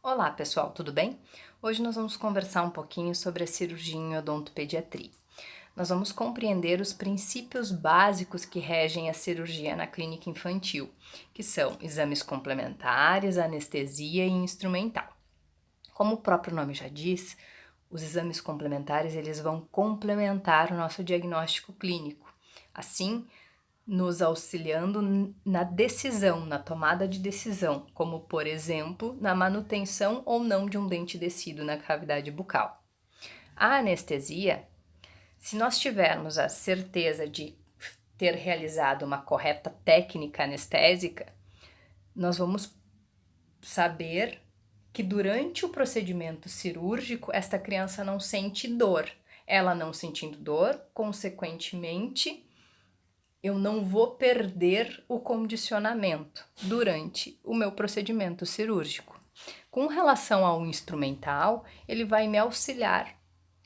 Olá pessoal, tudo bem? Hoje nós vamos conversar um pouquinho sobre a cirurgia em odontopediatria. Nós vamos compreender os princípios básicos que regem a cirurgia na clínica infantil, que são exames complementares, anestesia e instrumental. Como o próprio nome já diz, os exames complementares eles vão complementar o nosso diagnóstico clínico. Assim, nos auxiliando na decisão, na tomada de decisão, como por exemplo, na manutenção ou não de um dente descido na cavidade bucal. A anestesia, se nós tivermos a certeza de ter realizado uma correta técnica anestésica, nós vamos saber que durante o procedimento cirúrgico esta criança não sente dor. Ela não sentindo dor, consequentemente, eu não vou perder o condicionamento durante o meu procedimento cirúrgico. Com relação ao instrumental, ele vai me auxiliar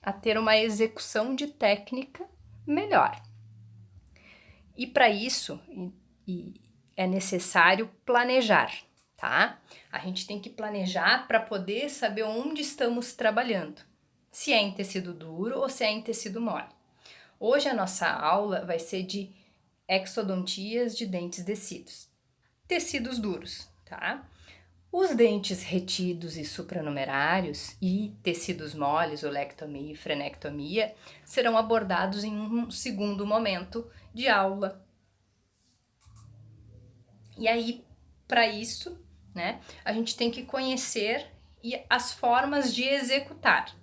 a ter uma execução de técnica melhor. E para isso é necessário planejar, tá? A gente tem que planejar para poder saber onde estamos trabalhando, se é em tecido duro ou se é em tecido mole. Hoje a nossa aula vai ser de exodontias de dentes descidos. Tecidos duros, tá? Os dentes retidos e supranumerários e tecidos moles, olectomia e frenectomia, serão abordados em um segundo momento de aula. E aí, para isso, né, a gente tem que conhecer as formas de executar,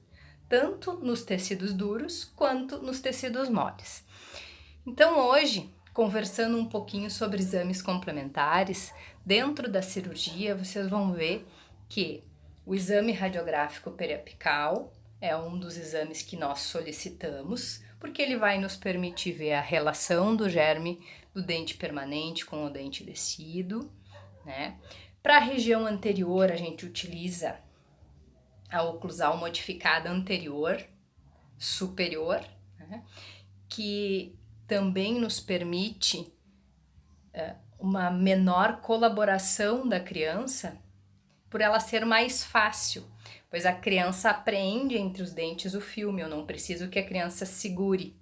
tanto nos tecidos duros quanto nos tecidos moles. Então, hoje, conversando um pouquinho sobre exames complementares, dentro da cirurgia, vocês vão ver que o exame radiográfico periapical é um dos exames que nós solicitamos, porque ele vai nos permitir ver a relação do germe do dente permanente com o dente descido, né? Para a região anterior, a gente utiliza a oclusal modificada anterior, superior, né? Que também nos permite uma menor colaboração da criança, por ela ser mais fácil, pois a criança apreende entre os dentes o filme, eu não preciso que a criança segure.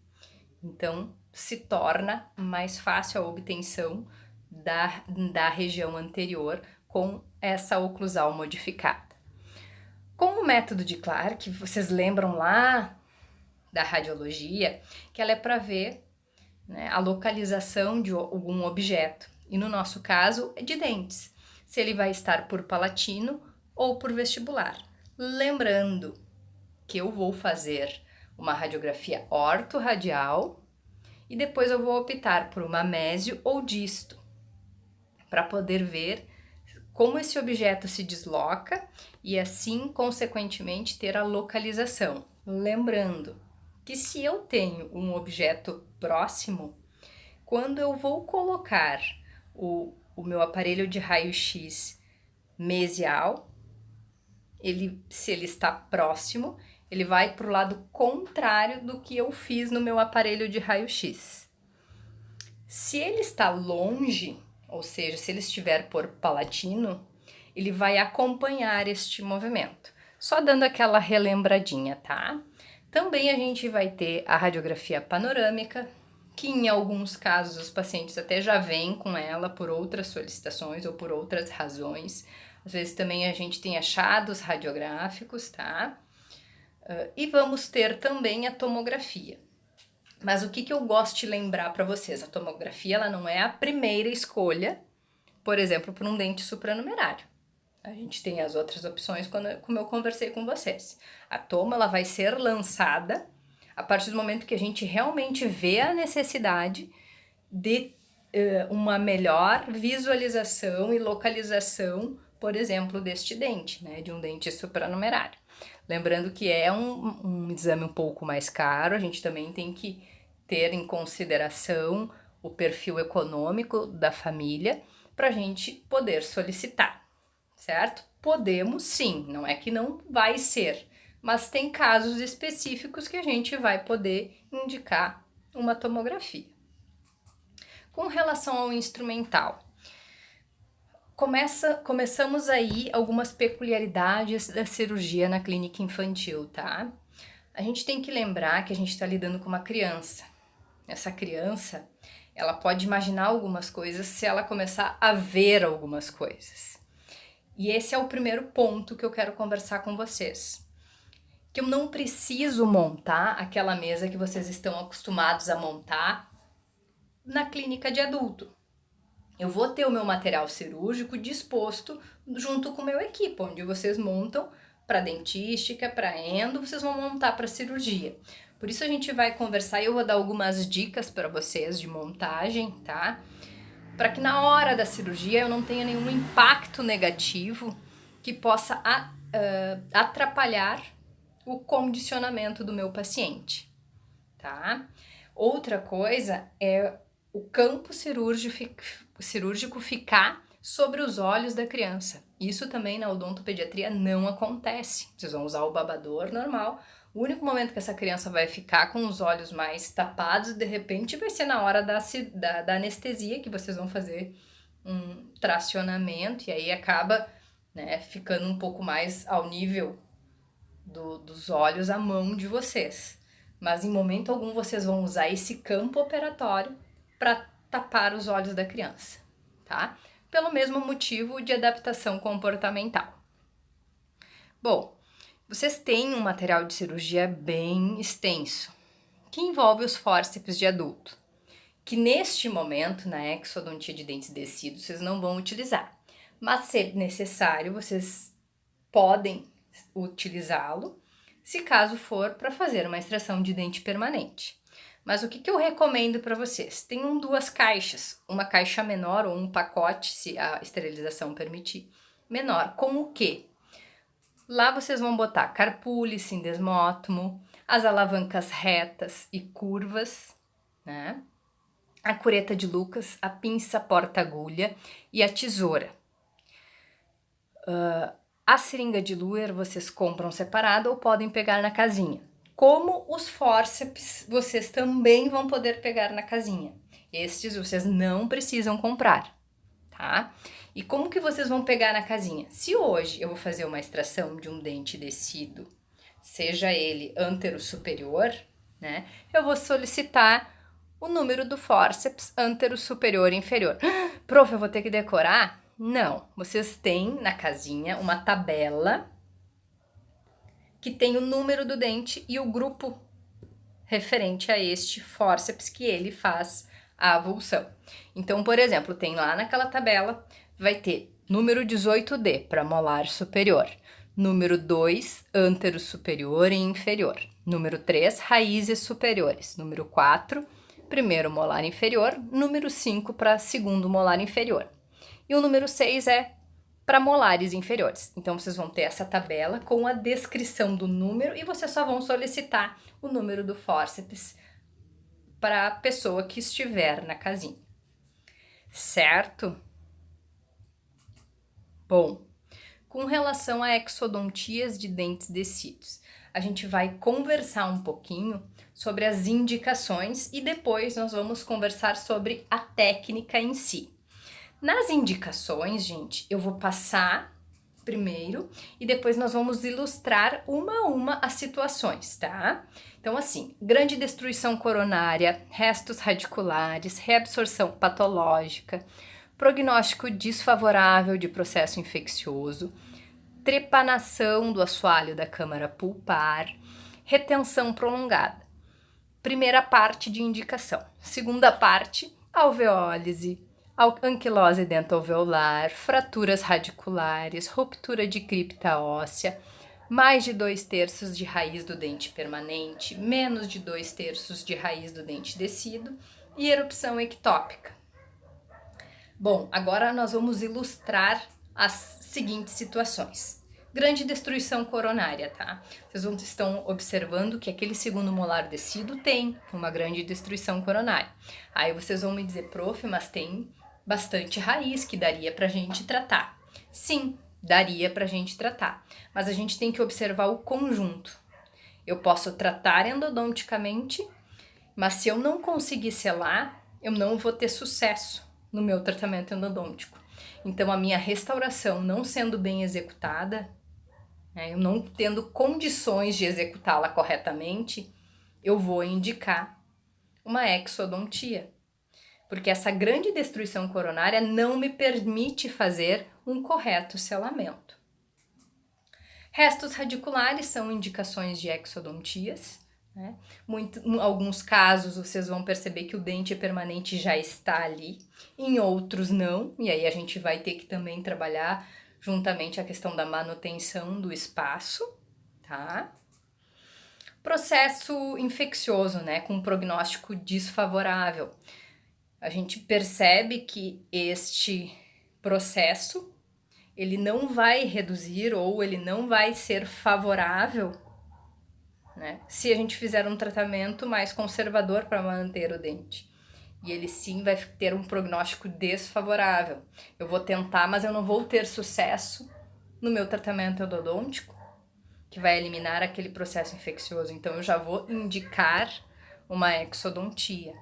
Então, se torna mais fácil a obtenção da região anterior com essa oclusal modificada. Com o método de Clark, vocês lembram lá da radiologia, que ela é para ver, né, a localização de algum objeto. E no nosso caso, é de dentes. Se ele vai estar por palatino ou por vestibular. Lembrando que eu vou fazer uma radiografia ortorradial e depois eu vou optar por uma mésio ou disto, para poder ver como esse objeto se desloca e assim, consequentemente, ter a localização. Lembrando que se eu tenho um objeto próximo, quando eu vou colocar o meu aparelho de raio-x mesial, se ele está próximo, ele vai para o lado contrário do que eu fiz no meu aparelho de raio-x. Se ele está longe, ou seja, se ele estiver por palatino, ele vai acompanhar este movimento. Só dando aquela relembradinha, tá? Também a gente vai ter a radiografia panorâmica, que em alguns casos os pacientes até já vêm com ela por outras solicitações ou por outras razões. Às vezes também a gente tem achados radiográficos, tá? E vamos ter também a tomografia. Mas o que eu gosto de lembrar para vocês? A tomografia ela não é a primeira escolha, por exemplo, para um dente supranumerário. A gente tem as outras opções como eu conversei com vocês. A toma ela vai ser lançada a partir do momento que a gente realmente vê a necessidade de uma melhor visualização e localização, por exemplo, deste dente, né, de um dente supranumerário. Lembrando que é um exame um pouco mais caro, a gente também tem que ter em consideração o perfil econômico da família para a gente poder solicitar, certo? Podemos sim, não é que não vai ser, mas tem casos específicos que a gente vai poder indicar uma tomografia. Com relação ao instrumental, Começamos aí algumas peculiaridades da cirurgia na clínica infantil, tá? A gente tem que lembrar que a gente está lidando com uma criança. Essa criança, ela pode imaginar algumas coisas se ela começar a ver algumas coisas. E esse é o primeiro ponto que eu quero conversar com vocês. Que eu não preciso montar aquela mesa que vocês estão acostumados a montar na clínica de adulto. Eu vou ter o meu material cirúrgico disposto junto com o meu equipe, onde vocês montam para dentística, para endo, vocês vão montar para cirurgia. Por isso a gente vai conversar e eu vou dar algumas dicas para vocês de montagem, tá? Para que na hora da cirurgia eu não tenha nenhum impacto negativo que possa atrapalhar o condicionamento do meu paciente, tá? Outra coisa é o campo cirúrgico ficar sobre os olhos da criança. Isso também na odontopediatria não acontece. Vocês vão usar o babador normal. O único momento que essa criança vai ficar com os olhos mais tapados, de repente, vai ser na hora da anestesia, que vocês vão fazer um tracionamento, e aí acaba, né, ficando um pouco mais ao nível dos olhos a mão de vocês. Mas em momento algum vocês vão usar esse campo operatório para tapar os olhos da criança, tá? Pelo mesmo motivo de adaptação comportamental. Bom, vocês têm um material de cirurgia bem extenso, que envolve os fórceps de adulto, que neste momento, na exodontia de dentes descidos, vocês não vão utilizar. Mas, se necessário, vocês podem utilizá-lo, se caso for para fazer uma extração de dente permanente. Mas o que eu recomendo para vocês? Tenham duas caixas, uma caixa menor ou um pacote, se a esterilização permitir, menor. Com o quê? Lá vocês vão botar carpule, sindesmótomo, as alavancas retas e curvas, né? A cureta de Lucas, a pinça porta-agulha e a tesoura. A seringa de Luer vocês compram separado ou podem pegar na casinha. Como os fórceps, vocês também vão poder pegar na casinha. Estes vocês não precisam comprar, tá? E como que vocês vão pegar na casinha? Se hoje eu vou fazer uma extração de um dente descido, seja ele antero superior, né? Eu vou solicitar o número do fórceps antero superior e inferior. Prof, eu vou ter que decorar? Não, vocês têm na casinha uma tabela que tem o número do dente e o grupo referente a este fórceps que ele faz a avulsão. Então, por exemplo, tem lá naquela tabela, vai ter número 18D para molar superior, número 2, antero superior e inferior, número 3, raízes superiores, número 4, primeiro molar inferior, número 5 para segundo molar inferior. E o número 6 é para molares inferiores. Então, vocês vão ter essa tabela com a descrição do número e vocês só vão solicitar o número do fórceps para a pessoa que estiver na casinha. Certo? Bom, com relação a exodontias de dentes descidos, a gente vai conversar um pouquinho sobre as indicações e depois nós vamos conversar sobre a técnica em si. Nas indicações, gente, eu vou passar primeiro e depois nós vamos ilustrar uma a uma as situações, tá? Então, assim, grande destruição coronária, restos radiculares, reabsorção patológica, prognóstico desfavorável de processo infeccioso, trepanação do assoalho da câmara pulpar, retenção prolongada. Primeira parte de indicação. Segunda parte, alveólise, anquilose dentoalveolar, fraturas radiculares, ruptura de cripta óssea, mais de 2/3 de raiz do dente permanente, menos de 2/3 de raiz do dente descido e erupção ectópica. Bom, agora nós vamos ilustrar as seguintes situações. Grande destruição coronária, tá? Vocês estão observando que aquele segundo molar descido tem uma grande destruição coronária. Aí vocês vão me dizer, prof, mas tem bastante raiz que daria pra gente tratar. Sim, daria pra gente tratar, mas a gente tem que observar o conjunto. Eu posso tratar endodonticamente, mas se eu não conseguir selar, eu não vou ter sucesso no meu tratamento endodôntico. Então, a minha restauração não sendo bem executada, né, eu não tendo condições de executá-la corretamente, eu vou indicar uma exodontia. Porque essa grande destruição coronária não me permite fazer um correto selamento. Restos radiculares são indicações de exodontias. Né? Alguns casos vocês vão perceber que o dente permanente já está ali, em outros não, e aí a gente vai ter que também trabalhar juntamente a questão da manutenção do espaço, tá? Processo infeccioso, né, com prognóstico desfavorável. A gente percebe que este processo, ele não vai reduzir ou ele não vai ser favorável, né, se a gente fizer um tratamento mais conservador para manter o dente. E ele sim vai ter um prognóstico desfavorável. Eu vou tentar, mas eu não vou ter sucesso no meu tratamento endodôntico, que vai eliminar aquele processo infeccioso. Então, eu já vou indicar uma exodontia.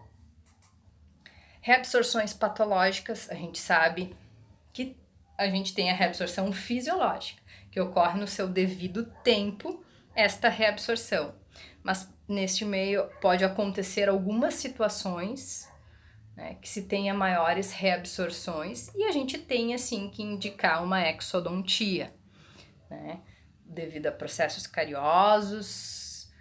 Reabsorções patológicas, a gente sabe que a gente tem a reabsorção fisiológica, que ocorre no seu devido tempo, esta reabsorção. Mas neste meio pode acontecer algumas situações, né, que se tenha maiores reabsorções e a gente tem assim que indicar uma exodontia, né, devido a processos cariosos,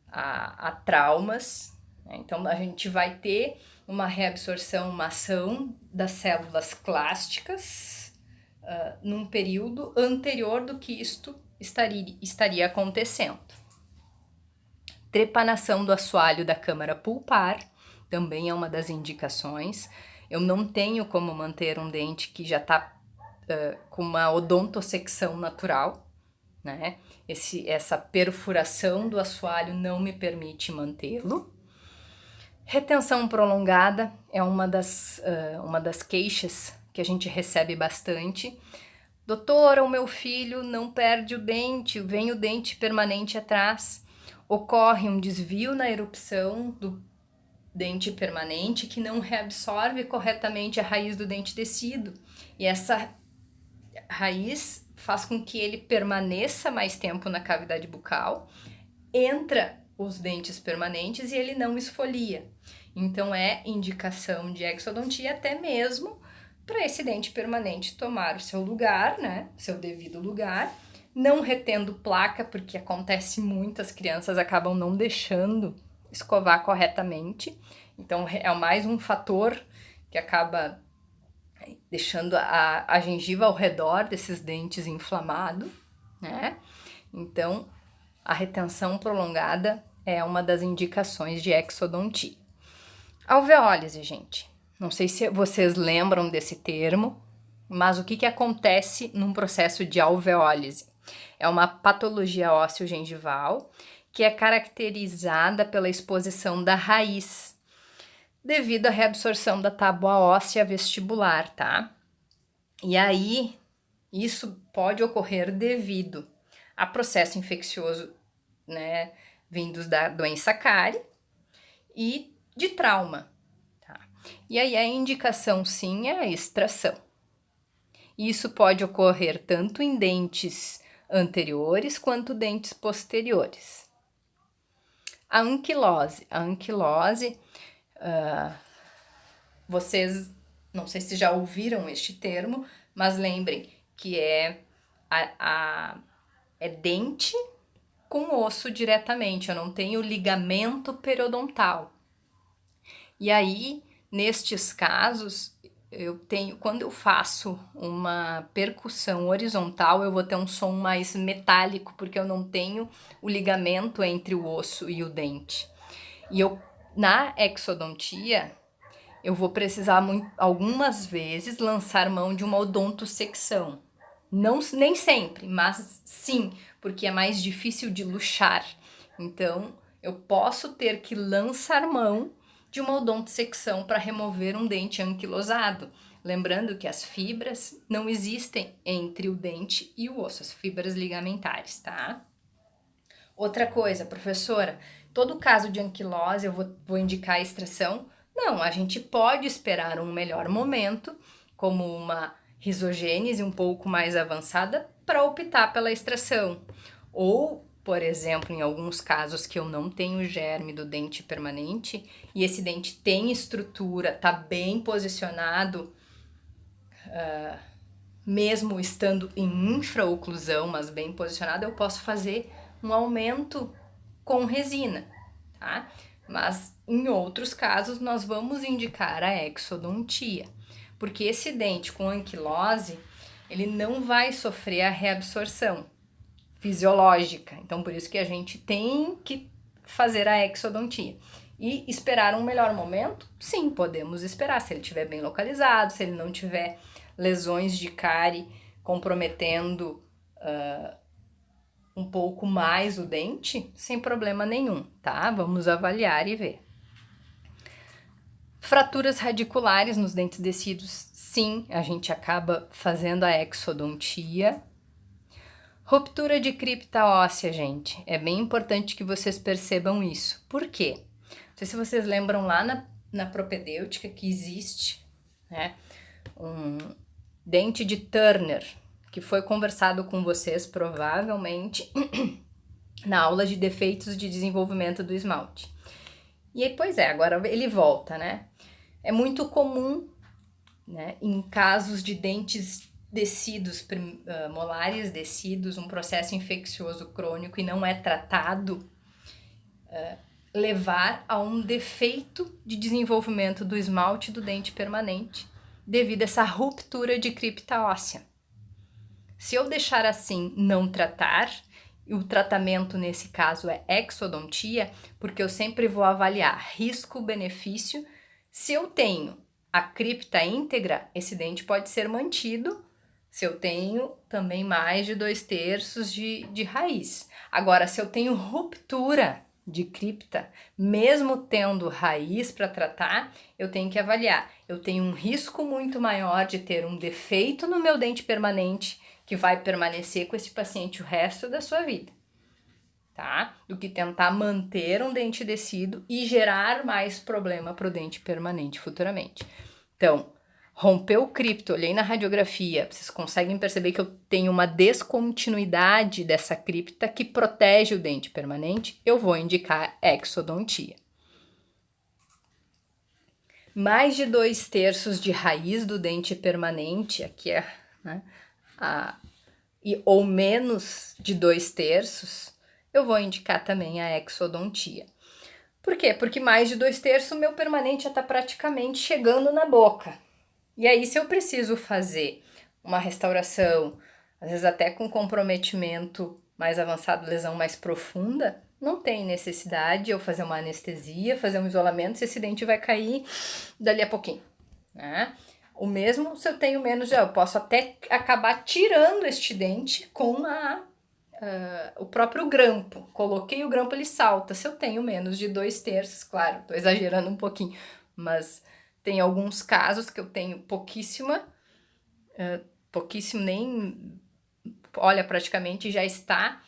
a traumas, né? Então a gente vai ter uma reabsorção, uma ação das células clásticas num período anterior do que isto estaria acontecendo. Trepanação do assoalho da câmara pulpar também é uma das indicações. Eu não tenho como manter um dente que já está com uma odontosecção natural, né? Essa perfuração do assoalho não me permite mantê-lo. Retenção prolongada é uma das queixas que a gente recebe bastante. Doutora, o meu filho não perde o dente, vem o dente permanente atrás. Ocorre um desvio na erupção do dente permanente que não reabsorve corretamente a raiz do dente descido. E essa raiz faz com que ele permaneça mais tempo na cavidade bucal, entra os dentes permanentes e ele não esfolia. Então é indicação de exodontia até mesmo para esse dente permanente tomar o seu lugar, né, seu devido lugar, não retendo placa, porque acontece muito, as crianças acabam não deixando escovar corretamente. Então é mais um fator que acaba deixando a gengiva ao redor desses dentes inflamado, né? Então, a retenção prolongada é uma das indicações de exodontia. Alveólise, gente. Não sei se vocês lembram desse termo, mas o que acontece num processo de alveólise? É uma patologia ósseo-gengival que é caracterizada pela exposição da raiz, devido à reabsorção da tábua óssea vestibular, tá? E aí, isso pode ocorrer devido a processo infeccioso, né, vindos da doença cárie e de trauma, tá? E aí a indicação sim é a extração. Isso pode ocorrer tanto em dentes anteriores quanto dentes posteriores. A anquilose. A anquilose, vocês, não sei se já ouviram este termo, mas lembrem que é dente com osso diretamente, eu não tenho ligamento periodontal. E aí, nestes casos, quando eu faço uma percussão horizontal, eu vou ter um som mais metálico, porque eu não tenho o ligamento entre o osso e o dente. E na exodontia, eu vou precisar algumas vezes lançar mão de uma odontosecção. Não, nem sempre, mas sim, porque é mais difícil de luxar. Então, eu posso ter que lançar mão de uma odontosecção para remover um dente anquilosado. Lembrando que as fibras não existem entre o dente e o osso, as fibras ligamentares, tá? Outra coisa, professora, todo caso de anquilose eu vou indicar a extração? Não, a gente pode esperar um melhor momento, como uma risogênese um pouco mais avançada para optar pela extração. Ou, por exemplo, em alguns casos que eu não tenho germe do dente permanente e esse dente tem estrutura, tá bem posicionado, mesmo estando em infraoclusão, mas bem posicionado, eu posso fazer um aumento com resina, tá? Mas em outros casos nós vamos indicar a exodontia, porque esse dente com anquilose, ele não vai sofrer a reabsorção fisiológica. Então, por isso que a gente tem que fazer a exodontia. E esperar um melhor momento? Sim, podemos esperar, se ele estiver bem localizado, se ele não tiver lesões de cárie comprometendo um pouco mais o dente, sem problema nenhum, tá? Vamos avaliar e ver. Fraturas radiculares nos dentes descidos, sim, a gente acaba fazendo a exodontia. Ruptura de cripta óssea, gente, é bem importante que vocês percebam isso. Por quê? Não sei se vocês lembram lá na propedêutica que existe, né, um dente de Turner, que foi conversado com vocês provavelmente na aula de defeitos de desenvolvimento do esmalte. E aí, pois é, agora ele volta, né? É muito comum, né, em casos de dentes descidos, molares descidos, um processo infeccioso crônico e não é tratado, levar a um defeito de desenvolvimento do esmalte do dente permanente devido a essa ruptura de cripta óssea. Se eu deixar assim, não tratar, e o tratamento nesse caso é exodontia, porque eu sempre vou avaliar risco-benefício. Se eu tenho a cripta íntegra, esse dente pode ser mantido se eu tenho também mais de 2/3 de raiz. Agora, se eu tenho ruptura de cripta, mesmo tendo raiz para tratar, eu tenho que avaliar. Eu tenho um risco muito maior de ter um defeito no meu dente permanente que vai permanecer com esse paciente o resto da sua vida, tá? Do que tentar manter um dente descido e gerar mais problema para o dente permanente futuramente. Então, rompeu o cripto, olhei na radiografia, vocês conseguem perceber que eu tenho uma descontinuidade dessa cripta que protege o dente permanente, eu vou indicar exodontia. Mais de 2/3 de raiz do dente permanente, aqui é, né, ou menos de 2/3, eu vou indicar também a exodontia. Por quê? Porque mais de 2/3 o meu permanente já está praticamente chegando na boca. E aí, se eu preciso fazer uma restauração, às vezes até com comprometimento mais avançado, lesão mais profunda, não tem necessidade de eu fazer uma anestesia, fazer um isolamento, se esse dente vai cair dali a pouquinho, né? O mesmo se eu tenho menos, eu posso até acabar tirando este dente com o próprio grampo. Coloquei o grampo, ele salta. Se eu tenho menos de 2/3, claro, tô exagerando um pouquinho, mas tem alguns casos que eu tenho pouquíssimo, nem, olha, praticamente já está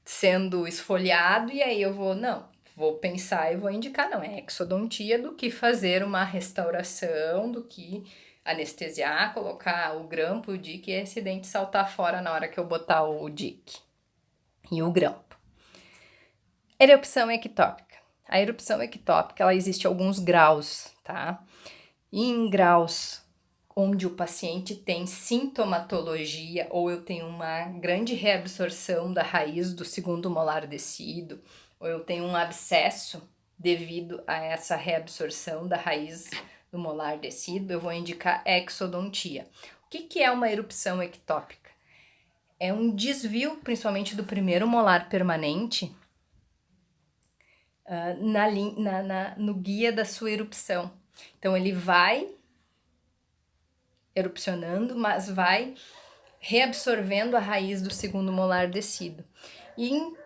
sendo esfoliado, e aí eu vou pensar e vou indicar, não, é exodontia do que fazer uma restauração, do que anestesiar, colocar o grampo, o DIC e esse dente saltar fora na hora que eu botar o DIC e o grampo. Erupção ectópica. A erupção ectópica, ela existe em alguns graus, tá? E em graus onde o paciente tem sintomatologia ou eu tenho uma grande reabsorção da raiz do segundo molar descido, ou eu tenho um abscesso devido a essa reabsorção da raiz do molar descido, eu vou indicar exodontia. O que é uma erupção ectópica? É um desvio, principalmente do primeiro molar permanente, no guia da sua erupção. Então, ele vai erupcionando, mas vai reabsorvendo a raiz do segundo molar descido. E em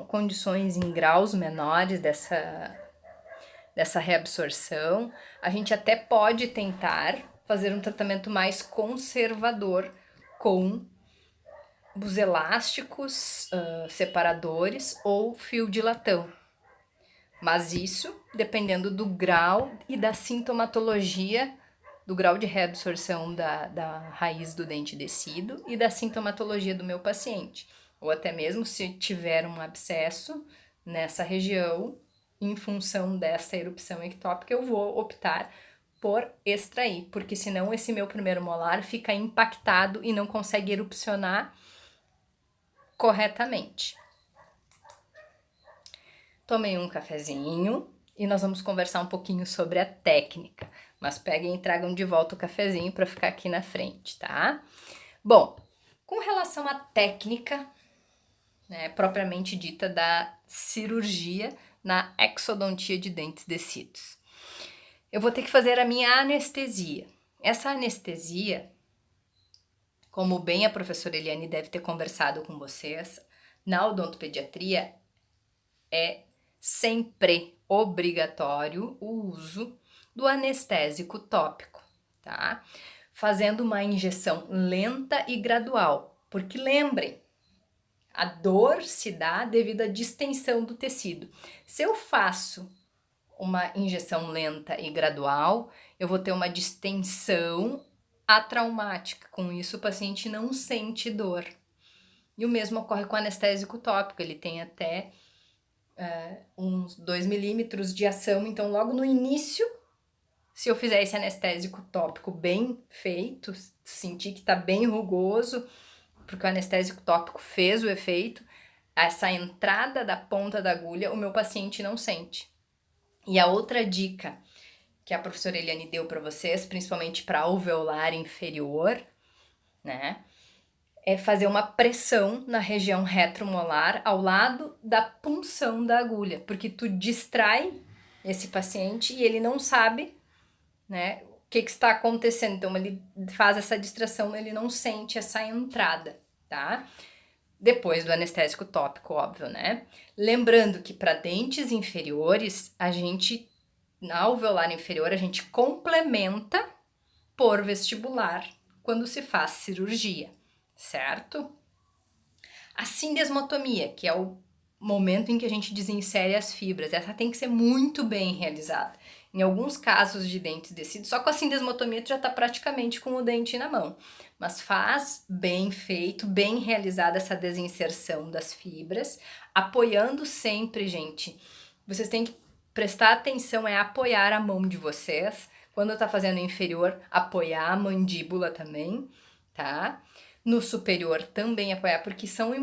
condições em graus menores dessa reabsorção, a gente até pode tentar fazer um tratamento mais conservador com os elásticos separadores ou fio de latão. Mas isso dependendo do grau e da sintomatologia do grau de reabsorção da raiz do dente descido e da sintomatologia do meu paciente. Ou até mesmo se tiver um abscesso nessa região, em função dessa erupção ectópica, eu vou optar por extrair, porque senão esse meu primeiro molar fica impactado e não consegue erupcionar corretamente. Tomei um cafezinho e nós vamos conversar um pouquinho sobre a técnica, mas peguem e tragam de volta o cafezinho para ficar aqui na frente, tá? Bom, com relação à técnica, né, propriamente dita da cirurgia na exodontia de dentes descidos, eu vou ter que fazer a minha anestesia. Essa anestesia, como bem a professora Eliane deve ter conversado com vocês, na odontopediatria é sempre obrigatório o uso do anestésico tópico, tá? Fazendo uma injeção lenta e gradual, porque lembrem, a dor se dá devido à distensão do tecido. Se eu faço uma injeção lenta e gradual, eu vou ter uma distensão atraumática. Com isso, o paciente não sente dor. E o mesmo ocorre com o anestésico tópico, ele tem até uns 2 milímetros de ação, então logo no início, se eu fizer esse anestésico tópico bem feito, sentir que tá bem rugoso, porque o anestésico tópico fez o efeito, essa entrada da ponta da agulha, o meu paciente não sente. E a outra dica que a professora Eliane deu para vocês, principalmente para alveolar inferior, né, é fazer uma pressão na região retromolar ao lado da punção da agulha, porque tu distrai esse paciente e ele não sabe, né, o que está acontecendo. Então ele faz essa distração, ele não sente essa entrada, tá? Depois do anestésico tópico, óbvio, né? Lembrando que para dentes inferiores, na alveolar inferior, a gente complementa por vestibular quando se faz cirurgia, certo? A sindesmotomia, que é o momento em que a gente desinsere as fibras, essa tem que ser muito bem realizada. Em alguns casos de dentes descidos, só com a sindesmotomia tu já tá praticamente com o dente na mão. Mas faz bem feito, bem realizada essa desinserção das fibras, apoiando sempre, gente. Vocês têm que prestar atenção, apoiar a mão de vocês. Quando tá fazendo inferior, apoiar a mandíbula também, tá? No superior também apoiar, porque são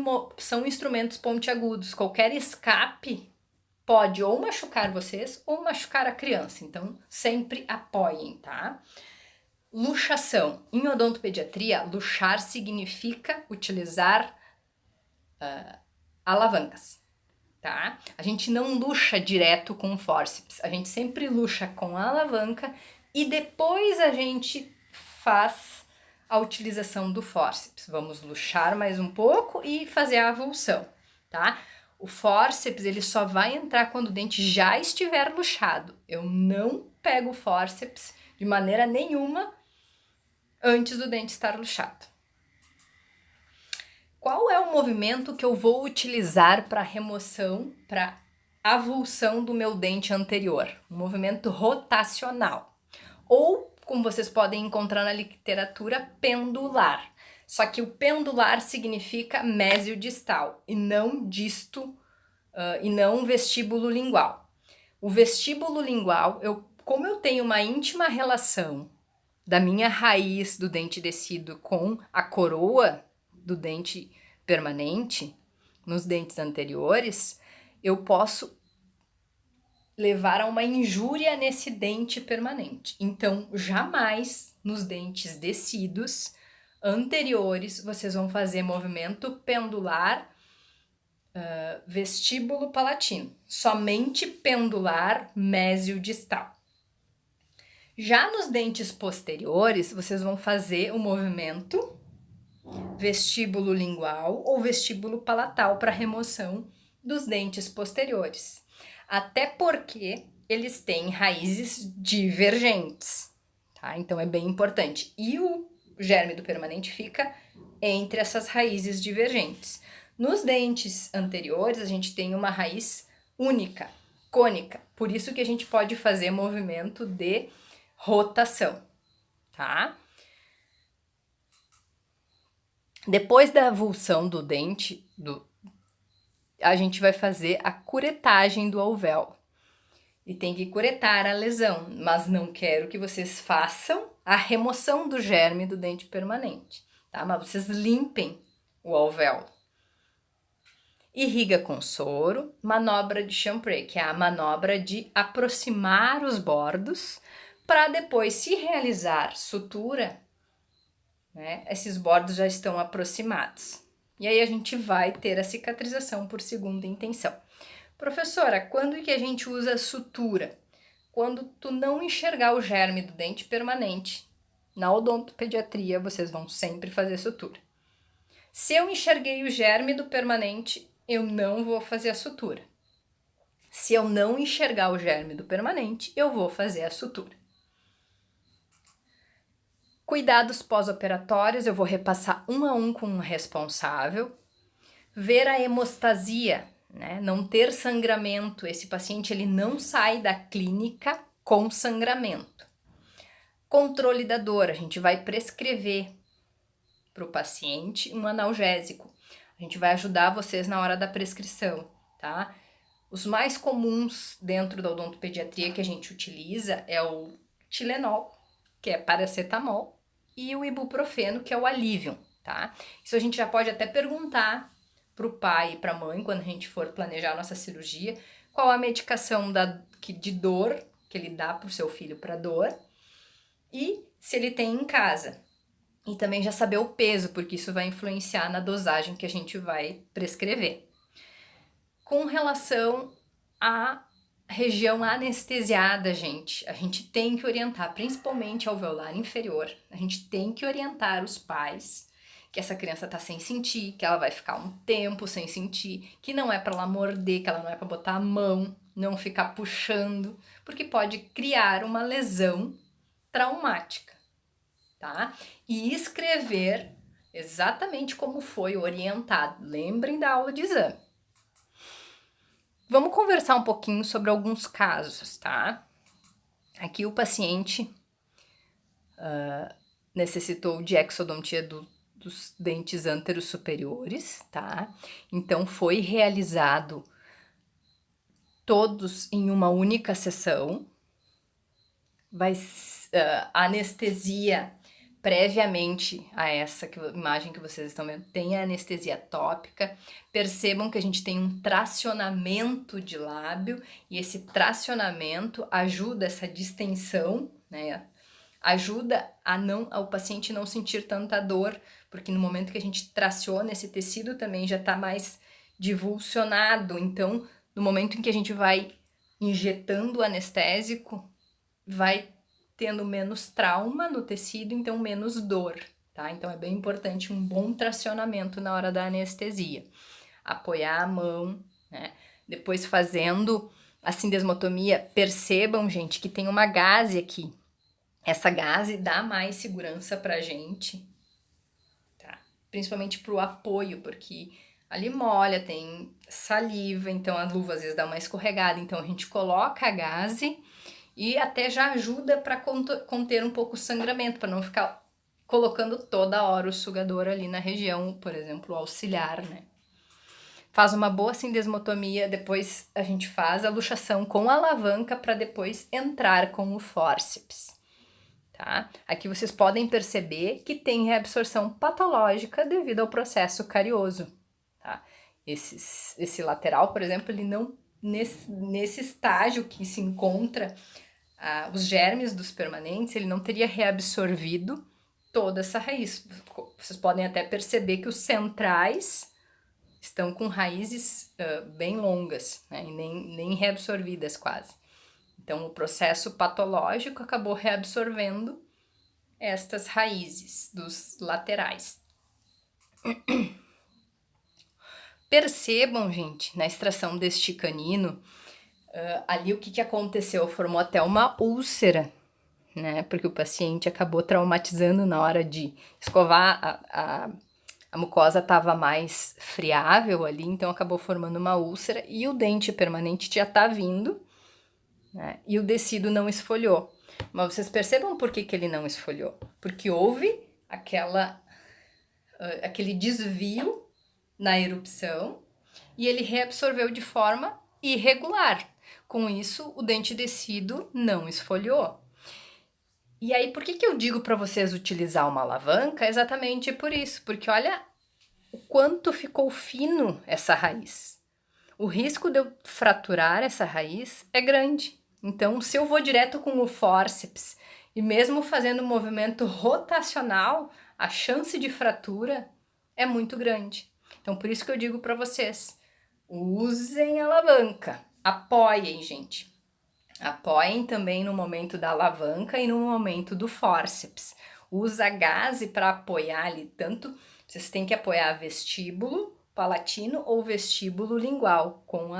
instrumentos pontiagudos. Qualquer escape pode ou machucar vocês ou machucar a criança. Então, sempre apoiem, tá? Luxação. Em odontopediatria, luxar significa utilizar alavancas, tá? A gente não luxa direto com o fórceps. A gente sempre luxa com a alavanca e depois a gente faz a utilização do fórceps. Vamos luxar mais um pouco e fazer a avulsão, tá? O fórceps, ele só vai entrar quando o dente já estiver luxado. Eu não pego o fórceps de maneira nenhuma antes do dente estar luxado. Qual é o movimento que eu vou utilizar para remoção, para avulsão do meu dente anterior? Um movimento rotacional. Ou, como vocês podem encontrar na literatura, pendular. Só que o pendular significa mesiodistal e não disto, e não vestíbulo lingual. O vestíbulo lingual, como eu tenho uma íntima relação da minha raiz do dente descido com a coroa do dente permanente, nos dentes anteriores, eu posso levar a uma injúria nesse dente permanente. Então, jamais nos dentes descidos anteriores vocês vão fazer movimento pendular vestíbulo palatino, somente pendular mesiodistal. Já nos dentes posteriores, vocês vão fazer o movimento vestíbulo lingual ou vestíbulo palatal para remoção dos dentes posteriores. Até porque eles têm raízes divergentes, tá? Então é bem importante. E o germe do permanente fica entre essas raízes divergentes. Nos dentes anteriores, a gente tem uma raiz única, cônica. Por isso que a gente pode fazer movimento de rotação, tá? Depois da avulsão do dente, a gente vai fazer a curetagem do alvéolo. E tem que curetar a lesão, mas não quero que vocês façam a remoção do germe do dente permanente, tá? Mas vocês limpem o alvéolo. Irriga com soro, manobra de Champré, que é a manobra de aproximar os bordos para depois, se realizar sutura, né, esses bordos já estão aproximados. E aí a gente vai ter a cicatrização por segunda intenção. Professora, quando que a gente usa sutura? Quando tu não enxergar o germe do dente permanente. Na odontopediatria, vocês vão sempre fazer sutura. Se eu enxerguei o germe do permanente, eu não vou fazer a sutura. Se eu não enxergar o germe do permanente, eu vou fazer a sutura. Cuidados pós-operatórios, eu vou repassar um a um com o responsável. Ver a hemostasia, né? Não ter sangramento. Esse paciente ele não sai da clínica com sangramento. Controle da dor, a gente vai prescrever para o paciente um analgésico. A gente vai ajudar vocês na hora da prescrição, tá? Os mais comuns dentro da odontopediatria que a gente utiliza é o Tilenol, que é paracetamol, e o ibuprofeno, que é o Alivium, tá? Isso a gente já pode até perguntar para o pai e para a mãe, quando a gente for planejar a nossa cirurgia, qual a medicação de dor que ele dá para o seu filho para dor e se ele tem em casa. E também já saber o peso, porque isso vai influenciar na dosagem que a gente vai prescrever. Com relação à região anestesiada, gente, a gente tem que orientar, principalmente alveolar inferior, a gente tem que orientar os pais que essa criança tá sem sentir, que ela vai ficar um tempo sem sentir, que não é para ela morder, que ela não é para botar a mão, não ficar puxando, porque pode criar uma lesão traumática, tá? E escrever exatamente como foi orientado. Lembrem da aula de exame. Vamos conversar um pouquinho sobre alguns casos, tá? Aqui o paciente necessitou de exodontia dos dentes anteros superiores, tá? Então foi realizado todos em uma única sessão. Anestesia previamente a essa imagem que vocês estão vendo, tem a anestesia tópica. Percebam que a gente tem um tracionamento de lábio e esse tracionamento ajuda essa distensão, né? Ajuda ao paciente não sentir tanta dor, porque no momento que a gente traciona esse tecido também já está mais divulsionado. Então, no momento em que a gente vai injetando o anestésico, vai tendo menos trauma no tecido, então menos dor, tá? Então é bem importante um bom tracionamento na hora da anestesia. Apoiar a mão, né? Depois fazendo a sindesmotomia, percebam, gente, que tem uma gaze aqui. Essa gaze dá mais segurança pra gente, tá? Principalmente pro apoio, porque ali molha, tem saliva, então a luva às vezes dá uma escorregada, então a gente coloca a gaze e até já ajuda para conter um pouco o sangramento, para não ficar colocando toda hora o sugador ali na região, por exemplo, auxiliar, né? Faz uma boa sindesmotomia, depois a gente faz a luxação com a alavanca para depois entrar com o fórceps, tá? Aqui vocês podem perceber que tem reabsorção patológica devido ao processo carioso, tá? Esse lateral, por exemplo, ele não, nesse estágio que se encontra os germes dos permanentes, ele não teria reabsorvido toda essa raiz. Vocês podem até perceber que os centrais estão com raízes bem longas, né, e nem reabsorvidas quase. Então, o processo patológico acabou reabsorvendo estas raízes dos laterais. Percebam, gente, na extração deste canino, ali o que aconteceu? Formou até uma úlcera, né? Porque o paciente acabou traumatizando na hora de escovar, a mucosa estava mais friável ali, então acabou formando uma úlcera e o dente permanente já está vindo, né? E o tecido não esfoliou. Mas vocês percebam por que ele não esfoliou? Porque houve aquele desvio na erupção e ele reabsorveu de forma irregular. Com isso, o dente descido não esfoliou. E aí, por que eu digo para vocês utilizar uma alavanca? Exatamente por isso, porque olha o quanto ficou fino essa raiz. O risco de eu fraturar essa raiz é grande. Então, se eu vou direto com o fórceps e mesmo fazendo um movimento rotacional, a chance de fratura é muito grande. Então, por isso que eu digo para vocês, usem a alavanca, apoiem, gente. Apoiem também no momento da alavanca e no momento do fórceps. Usa gaze para apoiar ali, tanto vocês têm que apoiar vestíbulo palatino ou vestíbulo lingual com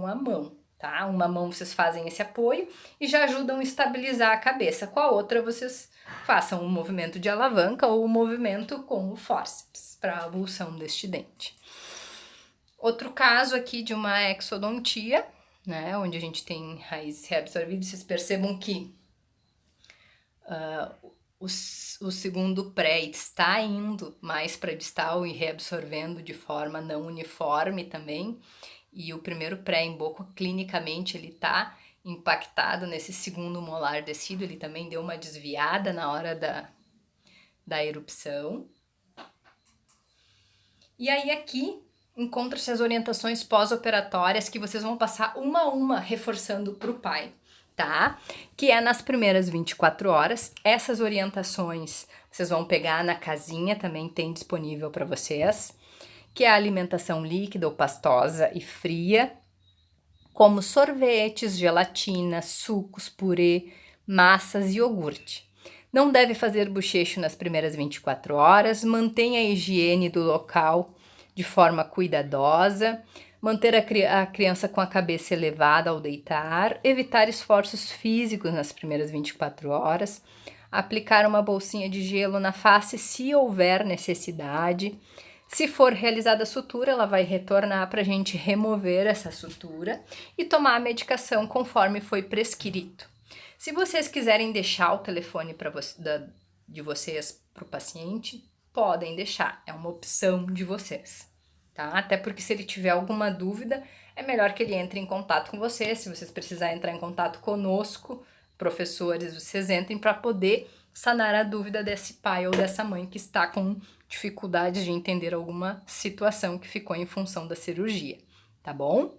a mão, tá? Uma mão vocês fazem esse apoio e já ajudam a estabilizar a cabeça. Com a outra vocês façam um movimento de alavanca ou um movimento com o fórceps para a avulsão deste dente. Outro caso aqui de uma exodontia, né, onde a gente tem raízes reabsorvidas, vocês percebam que o segundo pré está indo mais para distal e reabsorvendo de forma não uniforme também, e o primeiro pré em boca, clinicamente, ele está impactado nesse segundo molar descido, ele também deu uma desviada na hora da erupção. E aí aqui encontram-se as orientações pós-operatórias que vocês vão passar uma a uma reforçando para o pai, tá? Que é nas primeiras 24 horas. Essas orientações vocês vão pegar na casinha, também tem disponível para vocês, que é a alimentação líquida ou pastosa e fria, como sorvetes, gelatina, sucos, purê, massas e iogurte. Não deve fazer bochecho nas primeiras 24 horas, mantenha a higiene do local de forma cuidadosa, manter a criança com a cabeça elevada ao deitar, evitar esforços físicos nas primeiras 24 horas, aplicar uma bolsinha de gelo na face se houver necessidade. Se for realizada a sutura, ela vai retornar para a gente remover essa sutura e tomar a medicação conforme foi prescrito. Se vocês quiserem deixar o telefone de vocês para o paciente, podem deixar, é uma opção de vocês, tá? Até porque se ele tiver alguma dúvida, é melhor que ele entre em contato com vocês. Se vocês precisarem entrar em contato conosco, professores, vocês entrem para poder sanar a dúvida desse pai ou dessa mãe que está com dificuldade de entender alguma situação que ficou em função da cirurgia, tá bom?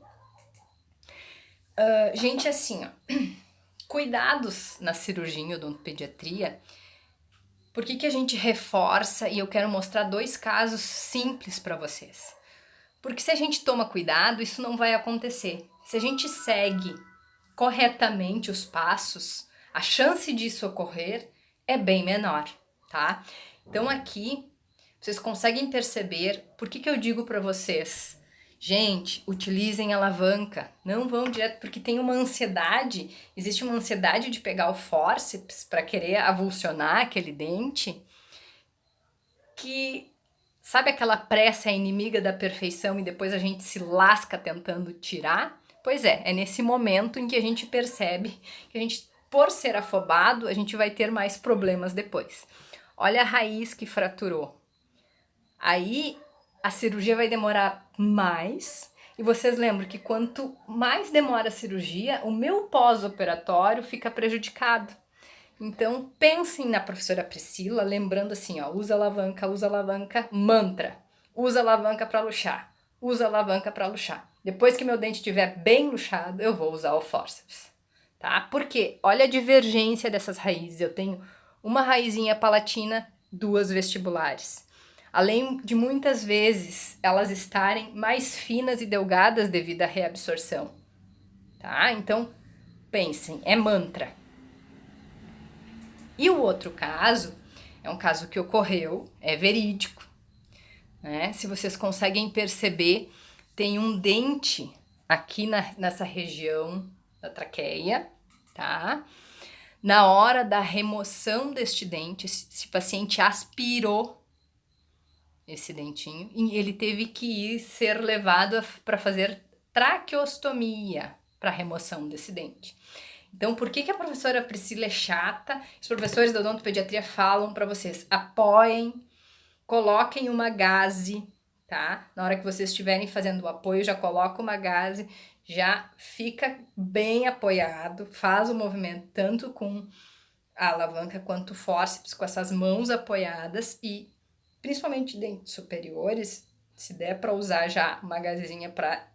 Gente, assim, ó, cuidados na cirurgia em odontopediatria. Por que a gente reforça? E eu quero mostrar 2 casos simples para vocês. Porque se a gente toma cuidado, isso não vai acontecer. Se a gente segue corretamente os passos, a chance disso ocorrer é bem menor, tá? Então aqui vocês conseguem perceber por que eu digo para vocês, gente, utilizem alavanca, não vão direto, porque tem uma ansiedade, existe uma ansiedade de pegar o fórceps para querer avulsionar aquele dente, que sabe aquela pressa inimiga da perfeição e depois a gente se lasca tentando tirar? Pois é nesse momento em que a gente percebe que a gente, por ser afobado, a gente vai ter mais problemas depois. Olha a raiz que fraturou. Aí a cirurgia vai demorar mais. E vocês lembram que quanto mais demora a cirurgia, o meu pós-operatório fica prejudicado. Então, pensem na professora Priscila, lembrando assim, ó, usa alavanca, mantra. Usa alavanca para luxar. Usa alavanca para luxar. Depois que meu dente estiver bem luxado, eu vou usar o fórceps, tá? Porque olha a divergência dessas raízes. Eu tenho uma raizinha palatina, 2 vestibulares. Além de muitas vezes elas estarem mais finas e delgadas devido à reabsorção, tá? Então, pensem, é mantra. E o outro caso é um caso que ocorreu, é verídico, né? Se vocês conseguem perceber, tem um dente aqui nessa região da traqueia, tá? Na hora da remoção deste dente, esse paciente aspirou esse dentinho e ele teve que ser levado para fazer traqueostomia para remoção desse dente. Então, por que a professora Priscila é chata? Os professores da odontopediatria falam para vocês, apoiem, coloquem uma gaze, tá? Na hora que vocês estiverem fazendo o apoio, já coloca uma gaze, já fica bem apoiado, faz o movimento tanto com a alavanca quanto o fórceps, com essas mãos apoiadas e principalmente dentes superiores, se der para usar já uma gazezinha para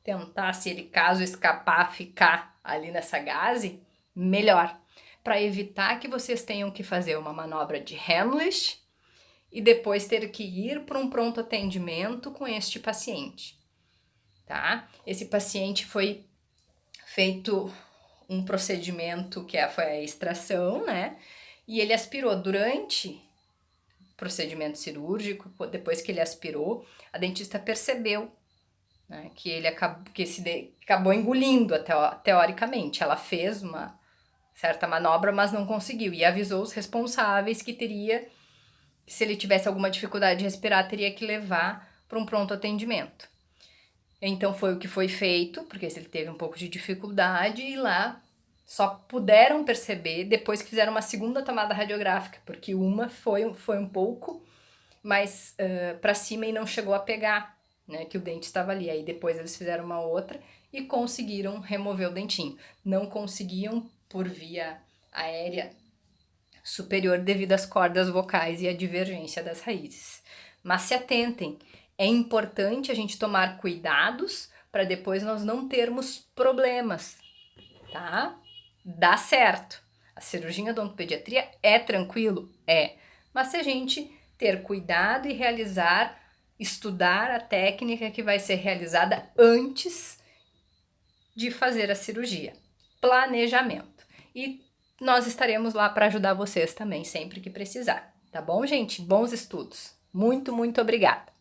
tentar, se ele caso escapar, ficar ali nessa gaze, melhor, para evitar que vocês tenham que fazer uma manobra de Heimlich e depois ter que ir para um pronto atendimento com este paciente, tá? Esse paciente foi feito um procedimento que foi a extração, né? E ele aspirou durante o procedimento cirúrgico, depois que ele aspirou, a dentista percebeu, né, que ele acabou engolindo, teoricamente. Ela fez uma certa manobra, mas não conseguiu. E avisou os responsáveis que teria, se ele tivesse alguma dificuldade de respirar, teria que levar para um pronto atendimento. Então foi o que foi feito, porque ele teve um pouco de dificuldade e lá só puderam perceber depois que fizeram uma segunda tomada radiográfica, porque uma foi um pouco mais para cima e não chegou a pegar, né, que o dente estava ali. Aí depois eles fizeram uma outra e conseguiram remover o dentinho. Não conseguiam por via aérea superior devido às cordas vocais e à divergência das raízes. Mas se atentem, é importante a gente tomar cuidados para depois nós não termos problemas, tá? Dá certo. A cirurgia da odontopediatria é tranquilo? É. Mas se a gente ter cuidado e estudar a técnica que vai ser realizada antes de fazer a cirurgia. Planejamento. E nós estaremos lá para ajudar vocês também, sempre que precisar. Tá bom, gente? Bons estudos. Muito, muito obrigada.